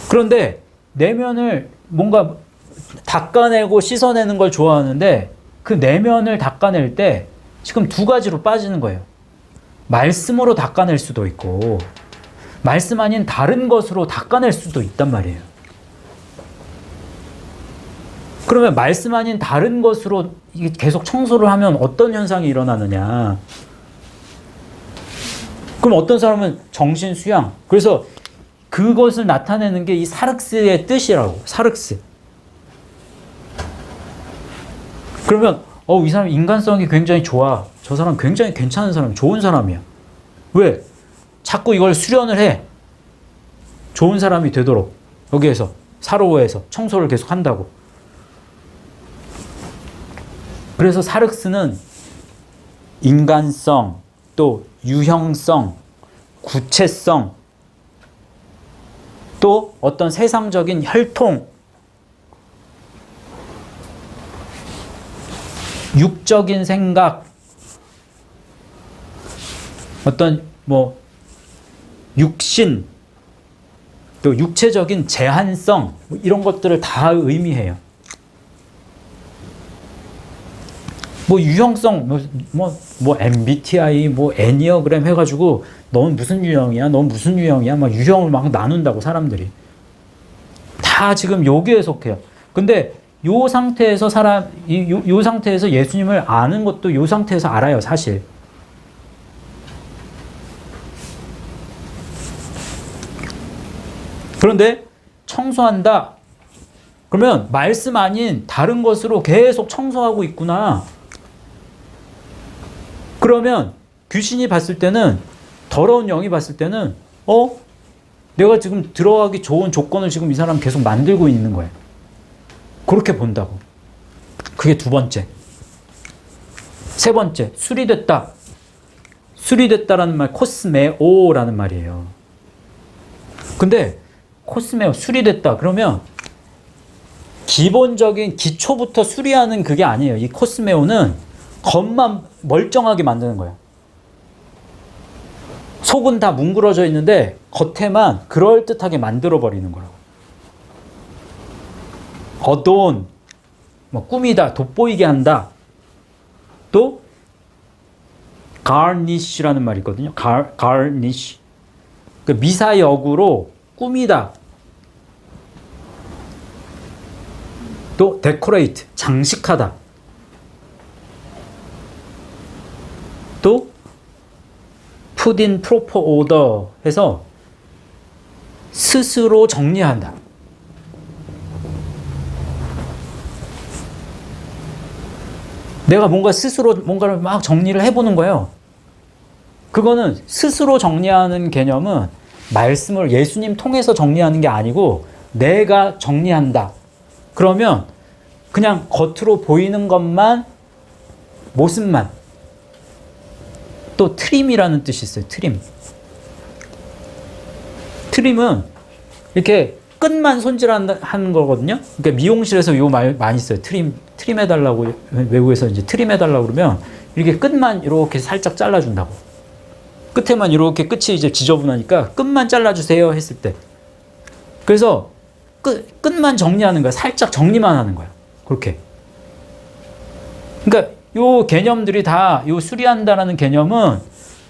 그런데 내면을 뭔가 닦아내고 씻어내는 걸 좋아하는데 그 내면을 닦아낼 때 지금 두 가지로 빠지는 거예요. 말씀으로 닦아낼 수도 있고 말씀 아닌 다른 것으로 닦아낼 수도 있단 말이에요. 그러면 말씀 아닌 다른 것으로 계속 청소를 하면 어떤 현상이 일어나느냐. 그럼 어떤 사람은 정신 수양. 그래서 그것을 나타내는 게 이 사륵스의 뜻이라고. 사륵스. 그러면 이 사람 인간성이 굉장히 좋아. 저 사람 굉장히 괜찮은 사람, 좋은 사람이야. 왜? 자꾸 이걸 수련을 해. 좋은 사람이 되도록. 여기에서 사로에서 청소를 계속 한다고. 그래서 사륵스는 인간성, 또 유형성, 구체성, 또 어떤 세상적인 혈통, 육적인 생각, 어떤 육신, 또 육체적인 제한성, 이런 것들을 다 의미해요. 유형성, MBTI, 애니어그램 해가지고 넌 무슨 유형이야? 넌 무슨 유형이야? 막 유형을 막 나눈다고 사람들이. 다 지금 여기에 속해요. 근데 요 상태에서 요 상태에서 예수님을 아는 것도 요 상태에서 알아요, 사실. 그런데 청소한다. 그러면 말씀 아닌 다른 것으로 계속 청소하고 있구나. 그러면 귀신이 봤을 때는, 더러운 영이 봤을 때는 내가 지금 들어가기 좋은 조건을 지금 이 사람 계속 만들고 있는 거예요. 그렇게 본다고. 그게 두 번째. 세 번째, 수리됐다. 수리됐다라는 말, 코스메오라는 말이에요. 근데 코스메오, 수리됐다. 그러면 기본적인 기초부터 수리하는 그게 아니에요. 이 코스메오는 겉만 멀쩡하게 만드는 거예요. 속은 다 뭉그러져 있는데 겉에만 그럴듯하게 만들어버리는 거라고. 어돈, 꾸미다, 돋보이게 한다. 또 garnish라는 말이 있거든요. garnish. 그 미사역으로 꾸미다. 또 decorate, 장식하다. 또 put in proper order 해서 스스로 정리한다. 내가 뭔가 스스로 뭔가를 막 정리를 해보는 거예요. 그거는 스스로 정리하는 개념은 말씀을 예수님 통해서 정리하는 게 아니고 내가 정리한다. 그러면 그냥 겉으로 보이는 것만, 모습만. 또 트림이라는 뜻이 있어요. 트림. 트림은 이렇게 끝만 손질하는 거거든요. 그러니까 미용실에서 요 말 많이 써요. 트림 해달라고, 외국에서 이제 트림 해달라고 그러면 이렇게 끝만 이렇게 살짝 잘라준다고. 끝에만 이렇게 끝이 이제 지저분하니까 끝만 잘라주세요 했을 때. 그래서 끝만 정리하는 거야. 살짝 정리만 하는 거야. 그렇게. 그러니까 요 개념들이 다, 요 수리한다라는 개념은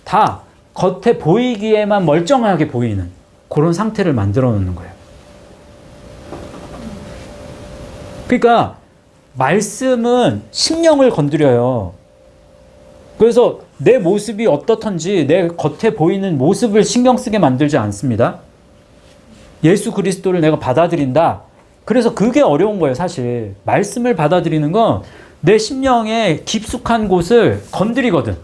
다 겉에 보이기에만 멀쩡하게 보이는 그런 상태를 만들어 놓는 거예요. 그러니까 말씀은 심령을 건드려요. 그래서 내 모습이 어떻든지 내 겉에 보이는 모습을 신경 쓰게 만들지 않습니다. 예수 그리스도를 내가 받아들인다. 그래서 그게 어려운 거예요, 사실. 말씀을 받아들이는 건 내 심령의 깊숙한 곳을 건드리거든.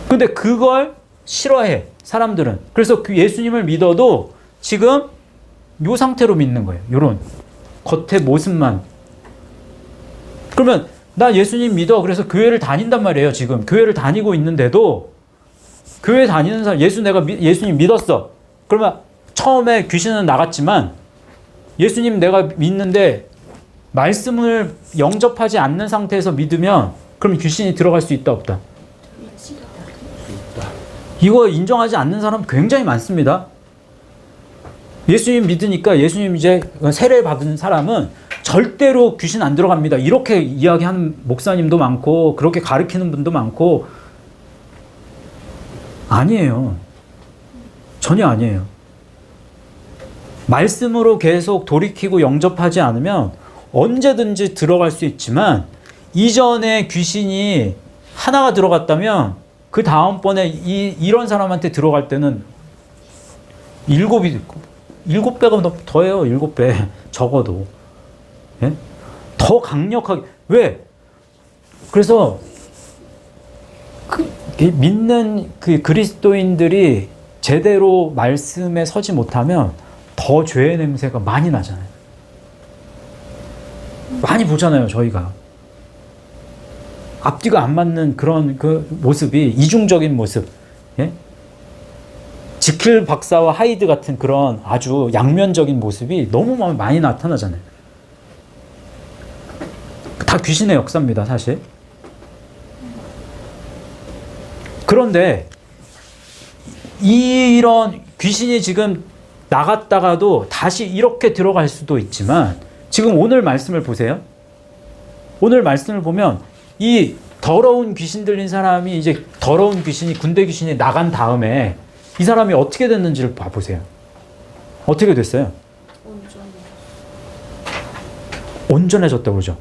근데 그걸 싫어해, 사람들은. 그래서 그 예수님을 믿어도 지금 요 상태로 믿는 거예요. 요런 겉의 모습만. 그러면 나 예수님 믿어. 그래서 교회를 다닌단 말이에요. 지금 교회를 다니고 있는데도, 교회 다니는 사람, 예수님 믿었어. 그러면 처음에 귀신은 나갔지만 예수님 내가 믿는데 말씀을 영접하지 않는 상태에서 믿으면 그럼 귀신이 들어갈 수 있다, 없다? 이거 인정하지 않는 사람 굉장히 많습니다. 예수님 믿으니까, 예수님 이제 세례 받은 사람은 절대로 귀신 안 들어갑니다. 이렇게 이야기하는 목사님도 많고 그렇게 가르치는 분도 많고 아니에요. 전혀 아니에요. 말씀으로 계속 돌이키고 영접하지 않으면 언제든지 들어갈 수 있지만 이전에 귀신이 하나가 들어갔다면 그 다음번에 이런 사람한테 들어갈 때는 7배가 더해요. 7배 적어도. 예? 더 강력하게. 왜? 그래서 믿는 그 그리스도인들이 제대로 말씀에 서지 못하면 더 죄의 냄새가 많이 나잖아요. 많이 보잖아요, 저희가. 앞뒤가 안 맞는 그런 그 모습이 이중적인 모습. 예? 지킬 박사와 하이드 같은 그런 아주 양면적인 모습이 너무 많이 나타나잖아요. 다 귀신의 역사입니다, 사실. 그런데 이런 귀신이 지금 나갔다가도 다시 이렇게 들어갈 수도 있지만 지금 오늘 말씀을 보세요. 오늘 말씀을 보면 이 더러운 귀신 들린 사람이 이제 더러운 귀신이 군대 귀신이 나간 다음에 이 사람이 어떻게 됐는지를 봐보세요. 어떻게 됐어요? 온전해졌다고 그러죠.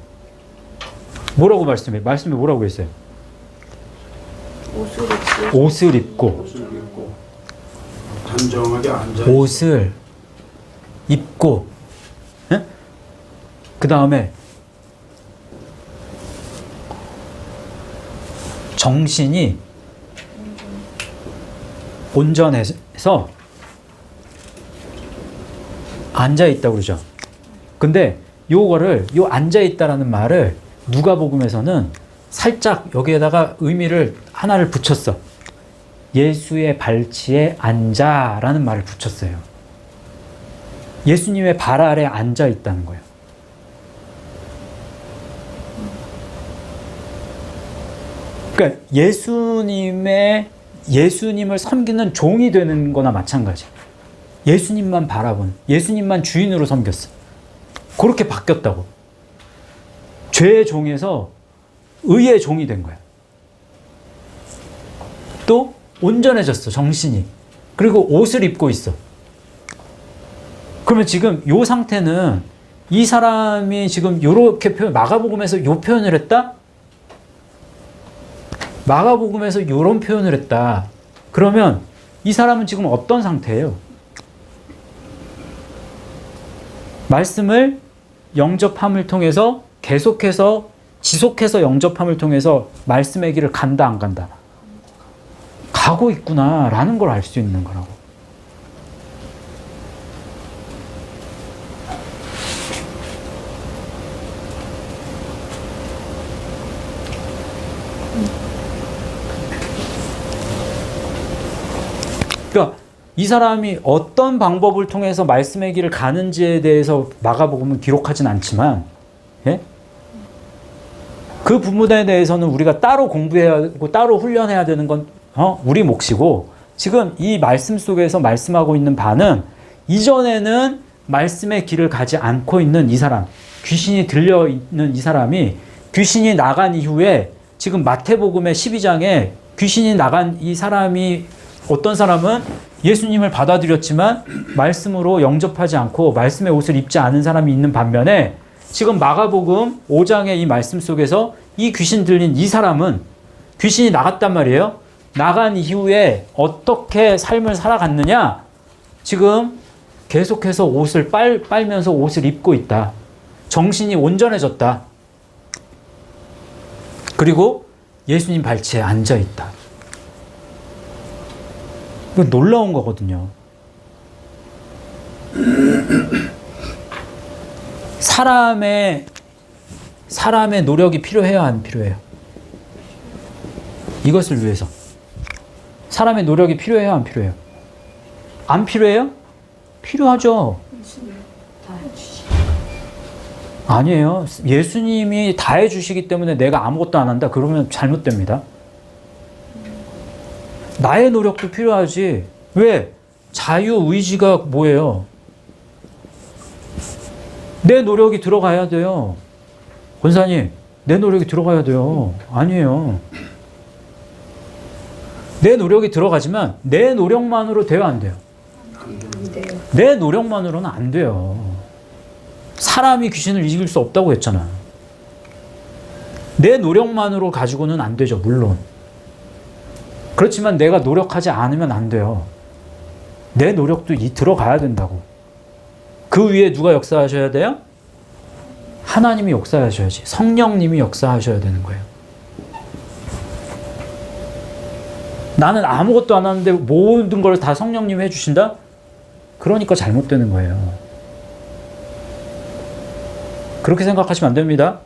뭐라고 말씀해? 말씀에 뭐라고 했어요? 옷을 입고 단정하게 앉아 옷을 입고 예? 그 다음에 정신이 온전해서 앉아있다고 그러죠. 근데 요거를 요 앉아있다라는 말을 누가복음에서는 살짝 여기에다가 의미를 하나를 붙였어. 예수의 발치에 앉아라는 말을 붙였어요. 예수님의 발 아래 앉아 있다는 거예요. 그러니까 예수님을 섬기는 종이 되는 거나 마찬가지. 예수님만 바라본, 예수님만 주인으로 섬겼어. 그렇게 바뀌었다고. 죄의 종에서 의의 종이 된 거야. 또 온전해졌어, 정신이. 그리고 옷을 입고 있어. 그러면 지금 이 상태는 이 사람이 지금 이렇게 마가복음에서 이 표현을 했다? 마가복음에서 이런 표현을 했다. 그러면 이 사람은 지금 어떤 상태예요? 말씀을 영접함을 통해서 계속해서 지속해서 영접함을 통해서 말씀의 길을 간다 안 간다? 가고 있구나라는 걸 알 수 있는 거라고. 그러니까 이 사람이 어떤 방법을 통해서 말씀의 길을 가는지에 대해서 마가복음은 기록하진 않지만, 예? 그 부분에 대해서는 우리가 따로 공부해야 하고 따로 훈련해야 되는 건 우리 몫이고, 지금 이 말씀 속에서 말씀하고 있는 바는 이전에는 말씀의 길을 가지 않고 있는 이 사람, 귀신이 들려 있는 이 사람이 귀신이 나간 이후에 지금 마태복음의 12장에 귀신이 나간 이 사람이 어떤 사람은 예수님을 받아들였지만 말씀으로 영접하지 않고 말씀의 옷을 입지 않은 사람이 있는 반면에 지금 마가복음 5장의 이 말씀 속에서 이 귀신 들린 이 사람은 귀신이 나갔단 말이에요. 나간 이후에 어떻게 삶을 살아갔느냐? 지금 계속해서 옷을 빨면서 옷을 입고 있다. 정신이 온전해졌다. 그리고 예수님 발치에 앉아 있다. 이건 놀라운 거거든요. 사람의 노력이 필요해요, 안 필요해요? 이것을 위해서. 사람의 노력이 필요해요, 안 필요해요? 안 필요해요? 필요하죠. 아니에요. 예수님이 다 해주시기 때문에 내가 아무것도 안 한다. 그러면 잘못됩니다. 나의 노력도 필요하지. 왜? 자유의지가 뭐예요? 내 노력이 들어가야 돼요. 권사님, 내 노력이 들어가야 돼요. 아니에요. 내 노력이 들어가지만 내 노력만으로 돼요, 안 돼요? 안 돼요. 내 노력만으로는 안 돼요. 사람이 귀신을 이길 수 없다고 했잖아. 내 노력만으로 가지고는 안 되죠, 물론. 그렇지만 내가 노력하지 않으면 안 돼요. 내 노력도 들어가야 된다고. 그 위에 누가 역사하셔야 돼요? 하나님이 역사하셔야지. 성령님이 역사하셔야 되는 거예요. 나는 아무것도 안 하는데 모든 걸 다 성령님이 해주신다? 그러니까 잘못되는 거예요. 그렇게 생각하시면 안 됩니다.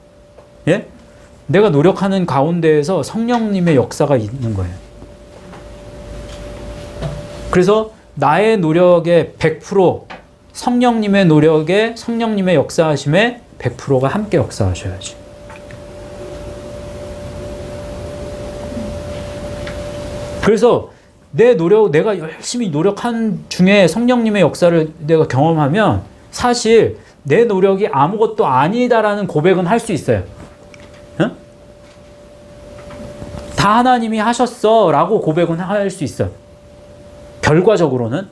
예? 내가 노력하는 가운데에서 성령님의 역사가 있는 거예요. 그래서 나의 노력의 100%, 성령님의 노력에, 성령님의 역사하심에 100%가 함께 역사하셔야지. 그래서 내 노력, 내가 열심히 노력한 중에 성령님의 역사를 내가 경험하면 사실 내 노력이 아무것도 아니다라는 고백은 할 수 있어요. 응? 다 하나님이 하셨어 라고 고백은 할 수 있어. 결과적으로는.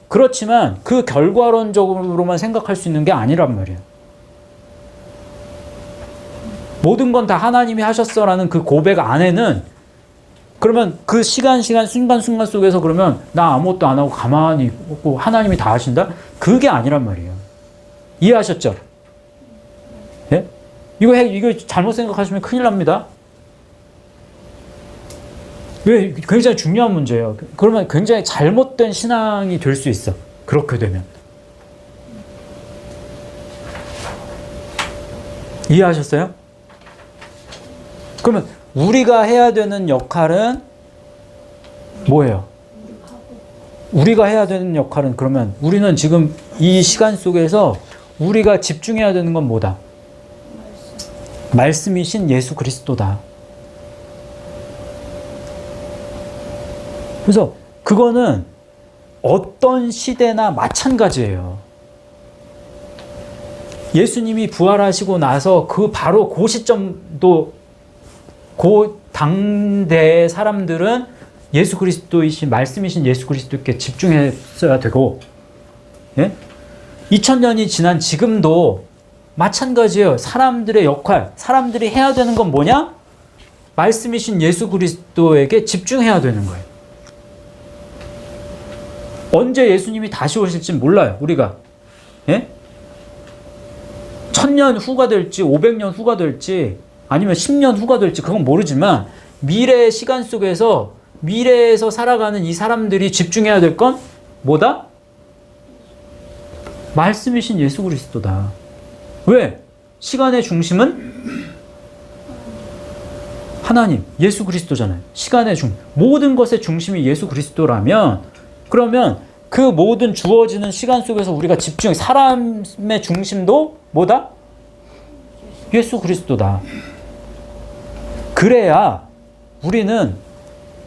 그렇지만 그 결과론적으로만 생각할 수 있는 게 아니란 말이에요. 모든 건 다 하나님이 하셨어 라는 그 고백 안에는 그러면 그 시간 순간순간 속에서 그러면 나 아무것도 안 하고 가만히 있고 하나님이 다 하신다? 그게 아니란 말이에요. 이해하셨죠? 예? 이거 잘못 생각하시면 큰일 납니다. 왜? 굉장히 중요한 문제예요. 그러면 굉장히 잘못된 신앙이 될 수 있어. 그렇게 되면. 이해하셨어요? 그러면 우리가 해야 되는 역할은 뭐예요? 우리가 해야 되는 역할은 그러면 우리는 지금 이 시간 속에서 우리가 집중해야 되는 건 뭐다? 말씀이신 예수 그리스도다. 그래서 그거는 어떤 시대나 마찬가지예요. 예수님이 부활하시고 나서 바로 그 시점도 그 당대의 사람들은 예수 그리스도이신 말씀이신 예수 그리스도께 집중했어야 되고, 예? 2000년이 지난 지금도 마찬가지예요. 사람들의 역할, 사람들이 해야 되는 건 뭐냐? 말씀이신 예수 그리스도에게 집중해야 되는 거예요. 언제 예수님이 다시 오실지 몰라요, 우리가. 예? 1000년 후가 될지 500년 후가 될지 아니면 10년 후가 될지 그건 모르지만 미래의 시간 속에서 미래에서 살아가는 이 사람들이 집중해야 될 건 뭐다? 말씀이신 예수 그리스도다. 왜? 시간의 중심은 하나님, 예수 그리스도잖아요. 시간의 모든 것의 중심이 예수 그리스도라면 그러면 그 모든 주어지는 시간 속에서 우리가 사람의 중심도 뭐다? 예수 그리스도다. 그래야 우리는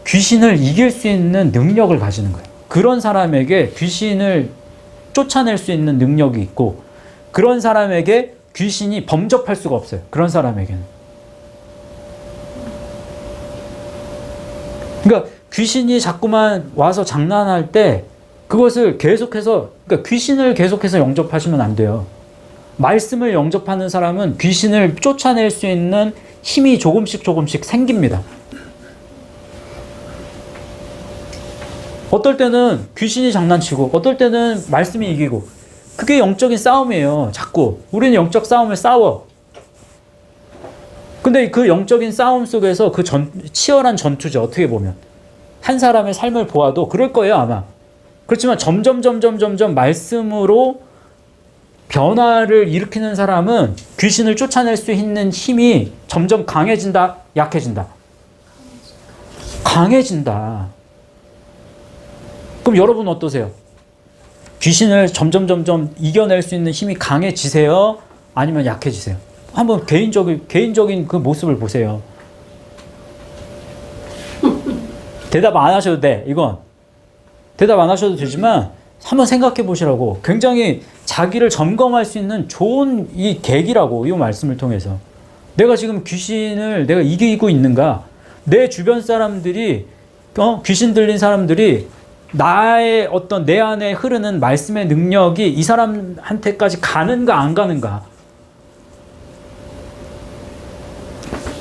귀신을 이길 수 있는 능력을 가지는 거예요. 그런 사람에게 귀신을 쫓아낼 수 있는 능력이 있고 그런 사람에게 귀신이 범접할 수가 없어요. 그런 사람에게는. 그러니까 귀신이 자꾸만 와서 장난할 때 그것을 계속해서, 그러니까 귀신을 계속해서 영접하시면 안 돼요. 말씀을 영접하는 사람은 귀신을 쫓아낼 수 있는 힘이 조금씩 생깁니다. 어떨 때는 귀신이 장난치고 어떨 때는 말씀이 이기고 그게 영적인 싸움이에요. 자꾸 우리는 영적 싸움을 싸워. 근데 그 영적인 싸움 속에서 그 치열한 전투죠. 어떻게 보면 한 사람의 삶을 보아도 그럴 거예요 아마. 그렇지만 점점 말씀으로 변화를 일으키는 사람은 귀신을 쫓아낼 수 있는 힘이 점점 강해진다, 약해진다? 강해진다. 그럼 여러분 어떠세요? 귀신을 점점 이겨낼 수 있는 힘이 강해지세요? 아니면 약해지세요? 한번 개인적인 그 모습을 보세요. 대답 안 하셔도 돼, 이건. 대답 안 하셔도 되지만 한번 생각해 보시라고. 굉장히 자기를 점검할 수 있는 좋은 이 계기라고, 이 말씀을 통해서. 내가 지금 귀신을 내가 이기고 있는가? 내 주변 사람들이, 귀신 들린 사람들이 나의 어떤 내 안에 흐르는 말씀의 능력이 이 사람한테까지 가는가 안 가는가?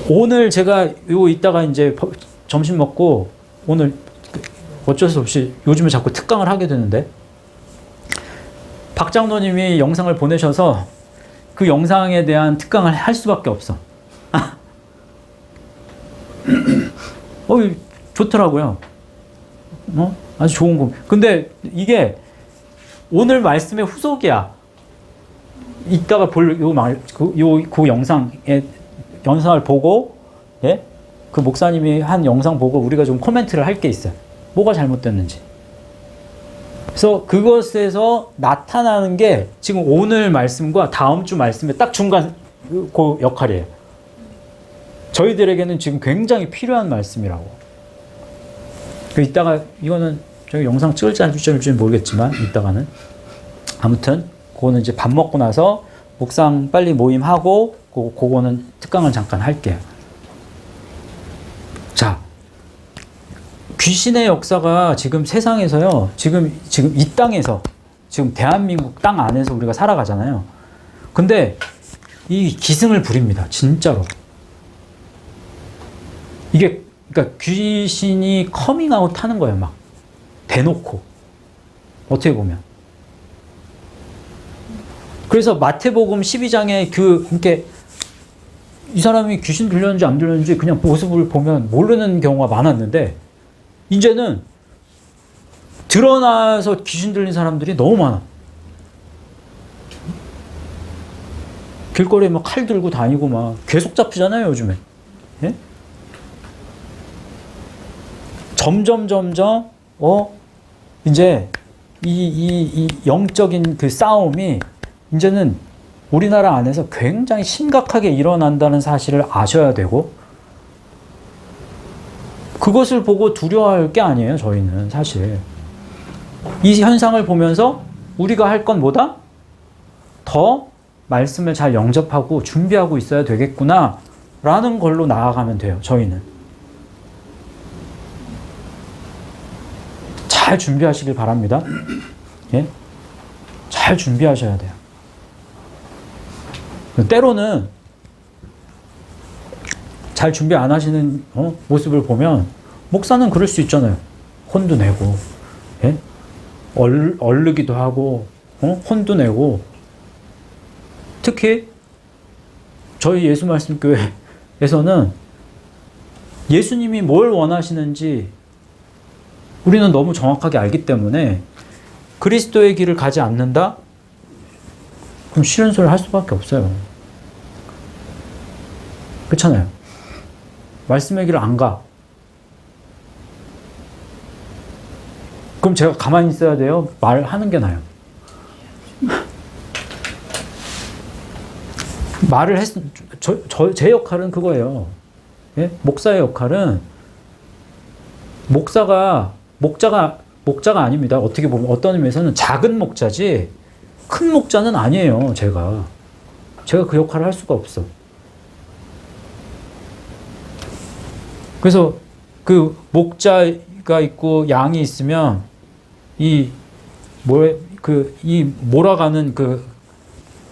오늘 제가 요 이따가 이제 점심 먹고 오늘 어쩔 수 없이 요즘에 자꾸 특강을 하게 되는데, 박 장로님이 영상을 보내셔서 그 영상에 대한 특강을 할 수밖에 없어. 좋더라고요. 아주 좋은 거. 근데 이게 오늘 말씀의 후속이야. 이따가 볼 그 영상을 보고, 예? 그 목사님이 한 영상 보고 우리가 좀 코멘트를 할 게 있어요. 뭐가 잘못됐는지. 그래서 그것에서 나타나는 게 지금 오늘 말씀과 다음 주 말씀의 딱 중간 그 역할이에요. 저희들에게는 지금 굉장히 필요한 말씀이라고. 이따가 이거는 저희 영상 찍을지 안 찍을지는 모르겠지만 이따가는 아무튼 그거는 이제 밥 먹고 나서 묵상 빨리 모임하고 그거는 특강을 잠깐 할게요. 자, 귀신의 역사가 지금 세상에서요, 지금 이 땅에서, 지금 대한민국 땅 안에서 우리가 살아가잖아요. 근데 이 기승을 부립니다. 진짜로. 이게, 그러니까 귀신이 커밍아웃 하는 거예요, 막. 대놓고. 어떻게 보면. 그래서 마태복음 12장에 이렇게 이 사람이 귀신 들렸는지 안 들렸는지 그냥 모습을 보면 모르는 경우가 많았는데, 이제는 드러나서 귀신 들린 사람들이 너무 많아. 길거리에 막 칼 들고 다니고 막 계속 잡히잖아요, 요즘에. 예? 점점 이제 이 영적인 그 싸움이 이제는 우리나라 안에서 굉장히 심각하게 일어난다는 사실을 아셔야 되고, 그것을 보고 두려워할 게 아니에요, 저희는 사실. 이 현상을 보면서 우리가 할 건 뭐다? 더 말씀을 잘 영접하고 준비하고 있어야 되겠구나 라는 걸로 나아가면 돼요, 저희는. 잘 준비하시길 바랍니다. 예? 잘 준비하셔야 돼요. 때로는 잘 준비 안 하시는 모습을 보면 목사는 그럴 수 있잖아요. 혼도 내고, 예? 얼르기도 하고, 혼도 내고. 특히 저희 예수말씀교회에서는 예수님이 뭘 원하시는지 우리는 너무 정확하게 알기 때문에 그리스도의 길을 가지 않는다? 그럼 싫은 소리를 할 수밖에 없어요. 그렇잖아요. 말씀의 길을 안 가. 그럼 제가 가만히 있어야 돼요? 말하는 게 나아요. 말을 제 역할은 그거예요. 예? 목사의 역할은 목자가 아닙니다. 어떻게 보면 어떤 의미에서는 작은 목자지 큰 목자는 아니에요. 제가 그 역할을 할 수가 없어. 그래서 그 목자가 있고 양이 있으면 몰아가는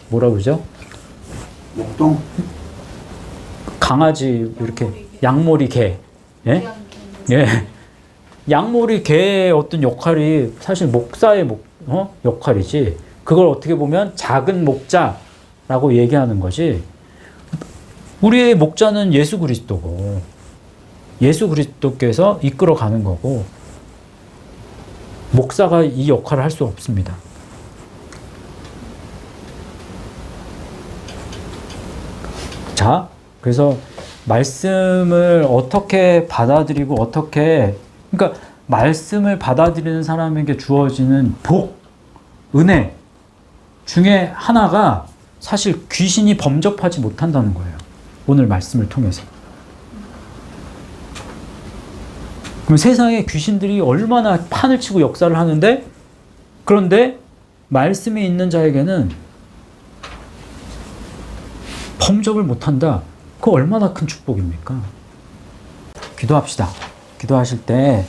뭐라 그러죠? 목동? 강아지 이렇게 양모리 개. 예? 예. 양모리 개의 어떤 역할이 사실 목사의 역할이지. 그걸 어떻게 보면 작은 목자라고 얘기하는 것이, 우리의 목자는 예수 그리스도고, 예수 그리스도께서 이끌어가는 거고, 목사가 이 역할을 할 수 없습니다. 자, 그래서 말씀을 어떻게 받아들이고 그러니까 말씀을 받아들이는 사람에게 주어지는 복, 은혜 중에 하나가 사실 귀신이 범접하지 못한다는 거예요. 오늘 말씀을 통해서. 그럼 세상에 귀신들이 얼마나 판을 치고 역사를 하는데, 그런데 말씀이 있는 자에게는 범접을 못한다. 그거 얼마나 큰 축복입니까? 기도합시다. 기도하실 때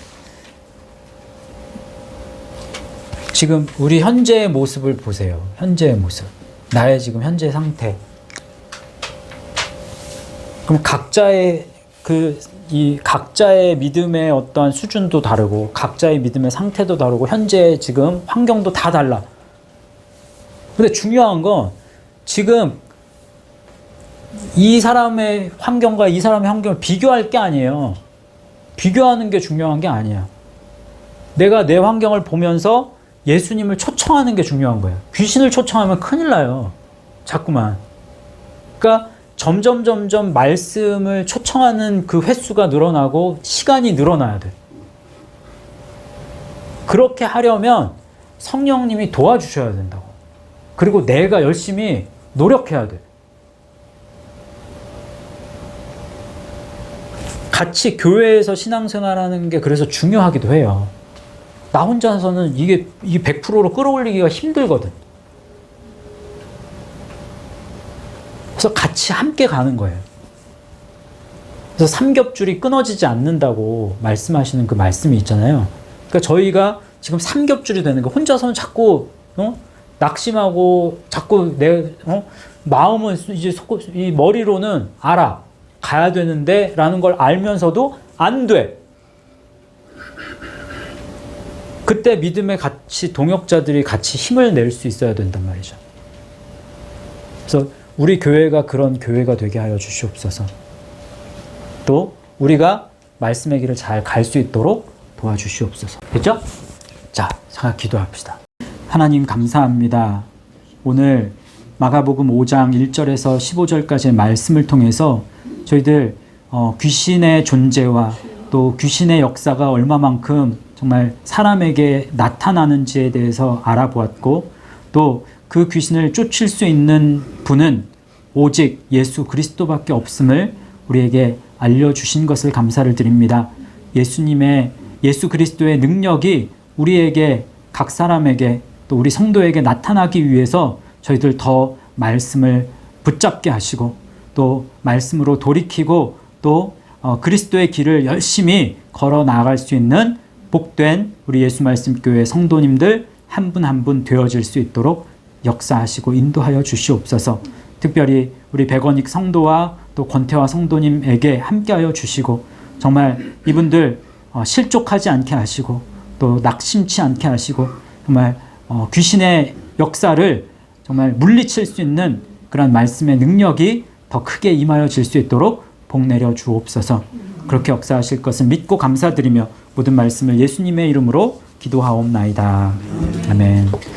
지금 우리 현재의 모습을 보세요. 현재의 모습. 나의 지금 현재 상태. 그럼 각자의 각자의 믿음의 어떠한 수준도 다르고 각자의 믿음의 상태도 다르고 현재 지금 환경도 다 달라. 근데 중요한 건 지금 이 사람의 환경과 이 사람의 환경을 비교할 게 아니에요. 비교하는 게 중요한 게 아니야. 내가 내 환경을 보면서 예수님을 초청하는 게 중요한 거예요. 귀신을 초청하면 큰일 나요. 자꾸만. 그러니까 점점 말씀을 초청하는 그 횟수가 늘어나고 시간이 늘어나야 돼. 그렇게 하려면 성령님이 도와주셔야 된다고. 그리고 내가 열심히 노력해야 돼. 같이 교회에서 신앙생활하는 게 그래서 중요하기도 해요. 나 혼자서는 이게 100%로 끌어올리기가 힘들거든. 그래서 같이 함께 가는 거예요. 그래서 삼겹줄이 끊어지지 않는다고 말씀하시는 그 말씀이 있잖아요. 그러니까 저희가 지금 삼겹줄이 되는 거, 혼자서는 자꾸 낙심하고 자꾸 내 마음은 이제 이 머리로는 알아. 가야 되는데 라는 걸 알면서도 안 돼. 그때 믿음의 같이 동역자들이 같이 힘을 낼 수 있어야 된단 말이죠. 그래서 우리 교회가 그런 교회가 되게 하여 주시옵소서. 또 우리가 말씀의 길을 잘 갈 수 있도록 도와주시옵소서. 됐죠? 자, 잠깐 기도합시다. 하나님 감사합니다. 오늘 마가복음 5장 1절에서 15절까지의 말씀을 통해서 저희들 귀신의 존재와 또 귀신의 역사가 얼마만큼 정말 사람에게 나타나는지에 대해서 알아보았고 또 그 귀신을 쫓을 수 있는 분은 오직 예수 그리스도밖에 없음을 우리에게 알려주신 것을 감사를 드립니다. 예수 그리스도의 능력이 우리에게 각 사람에게 또 우리 성도에게 나타나기 위해서 저희들 더 말씀을 붙잡게 하시고 또 말씀으로 돌이키고 또 그리스도의 길을 열심히 걸어 나아갈 수 있는 복된 우리 예수 말씀 교회 성도님들 한 분 한 분 되어질 수 있도록 역사하시고 인도하여 주시옵소서. 특별히 우리 백원익 성도와 또 권태화 성도님에게 함께하여 주시고 정말 이분들 실족하지 않게 하시고 또 낙심치 않게 하시고 정말 귀신의 역사를 정말 물리칠 수 있는 그런 말씀의 능력이 더 크게 임하여질 수 있도록 복 내려 주옵소서. 그렇게 역사하실 것을 믿고 감사드리며 모든 말씀을 예수님의 이름으로 기도하옵나이다. 아멘.